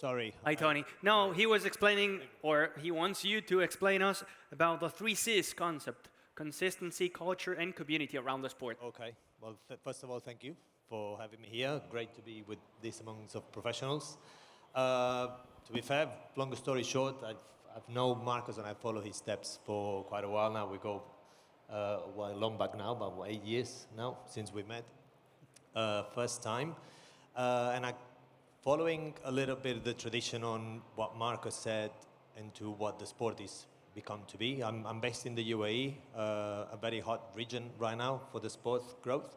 Sorry. Hi, Tony. No, he was explaining, or he wants you to explain us about the three C's concept: consistency, culture, and community around the sport. Okay. Well, first of all, thank you for having me here. Great to be with this amongst of professionals. To be fair, longer story short, I've known Marcus and I follow his steps for quite a while now. We go well, long back now, about 8 years now since we met first time. And I following a little bit the tradition on what Marcus said and to what the sport is become to be. I'm based in the UAE, a very hot region right now for the sports growth.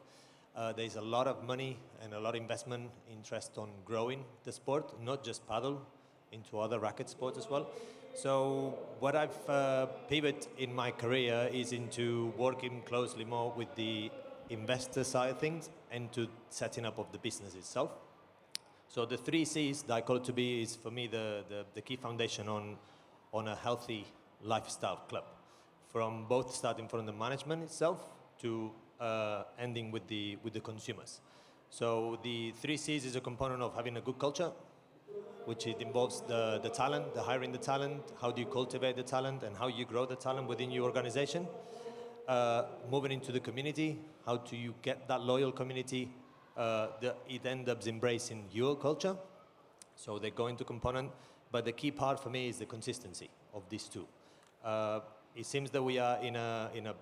There's a lot of money and a lot of investment interest on growing the sport, not just paddle, into other racket sports as well. So what I've pivoted in my career is into working closely more with the investor side of things and to setting up of the business itself. So the three C's that I call it to be is for me the key foundation on a healthy lifestyle club, from both starting from the management itself to ending with the consumers. So the three C's is a component of having a good culture, which it involves the talent, the hiring the talent, how do you cultivate the talent, and how you grow the talent within your organization. Moving into the community, how do you get that loyal community that it ends up embracing your culture. So they go into component, but the key part for me is the consistency of these two. It seems that we are in a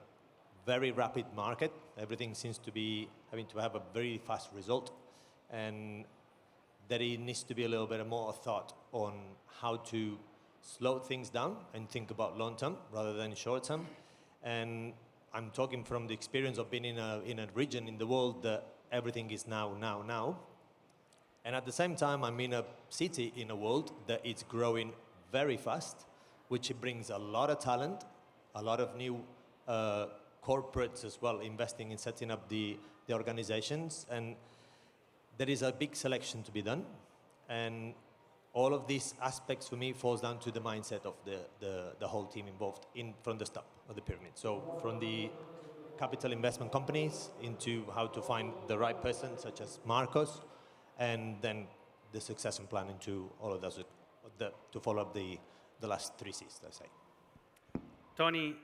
very rapid market. Everything seems to be having to have a very fast result, and that it needs to be a little bit more thought on how to slow things down and think about long term rather than short term. And I'm talking from the experience of being in a region in the world that everything is now. And at the same time, I'm in a city in a world that is growing very fast, which brings a lot of talent, a lot of new corporates as well, investing in setting up the organizations. And there is a big selection to be done. And all of these aspects for me falls down to the mindset of the whole team involved from the top of the pyramid. So from the capital investment companies into how to find the right person, such as Marcos, and then the succession plan into all of those to follow up the last three C's, let's say. Tony,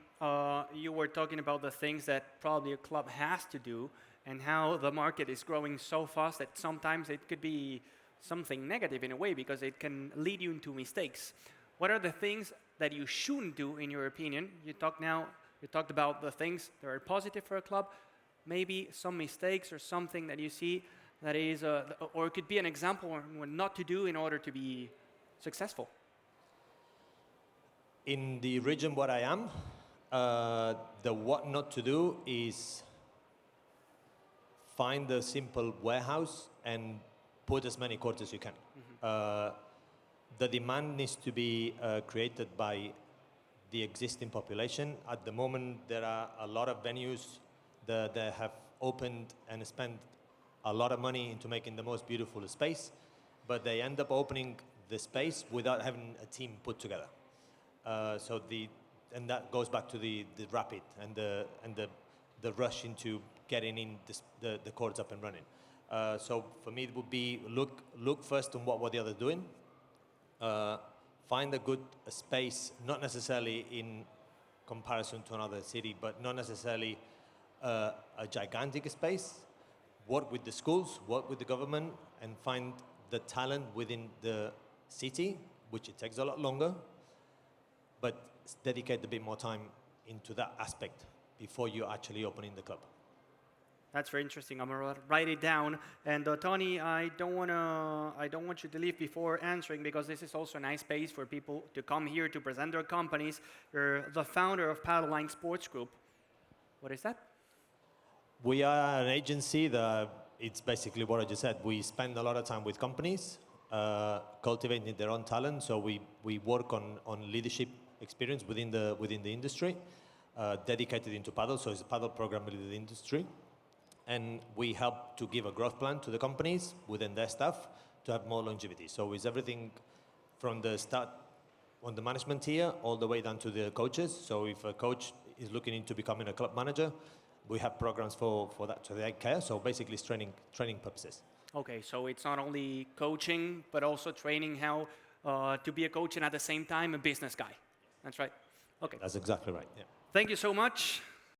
you were talking about the things that probably a club has to do and how the market is growing so fast that sometimes it could be something negative in a way because it can lead you into mistakes. What are the things that you shouldn't do, in your opinion? You talked about the things that are positive for a club, maybe some mistakes or something that you see that is, or it could be an example on what not to do in order to be successful. In the region where I am, the what not to do is find a simple warehouse and put as many courts as you can. The demand needs to be created by the existing population. At the moment, there are a lot of venues that have opened and spent a lot of money into making the most beautiful space, but they end up opening the space without having a team put together. And that goes back to the rapid and the rush into getting in the courts up and running. So for me, it would be look first on what the others doing. Find a good space, not necessarily in comparison to another city, but not necessarily a gigantic space. Work with the schools, work with the government, and find the talent within the city, which it takes a lot longer, but dedicate a bit more time into that aspect before you actually opening the club. That's very interesting. I'm gonna write it down. And Tony, I don't want you to leave before answering because this is also a nice space for people to come here to present their companies. You're the founder of Padel Line Sports Group. What is that? We are an agency that it's basically what I just said. We spend a lot of time with companies, cultivating their own talent. So we work on leadership experience within the industry, dedicated into paddle. So it's a paddle program within the industry. And we help to give a growth plan to the companies within their staff to have more longevity. So it's everything from the start on the management tier all the way down to the coaches. So if a coach is looking into becoming a club manager, we have programs for that to take care. So basically it's training purposes. Okay, so it's not only coaching, but also training how to be a coach and at the same time a business guy. That's right. Okay. That's exactly right. Yeah. Thank you so much.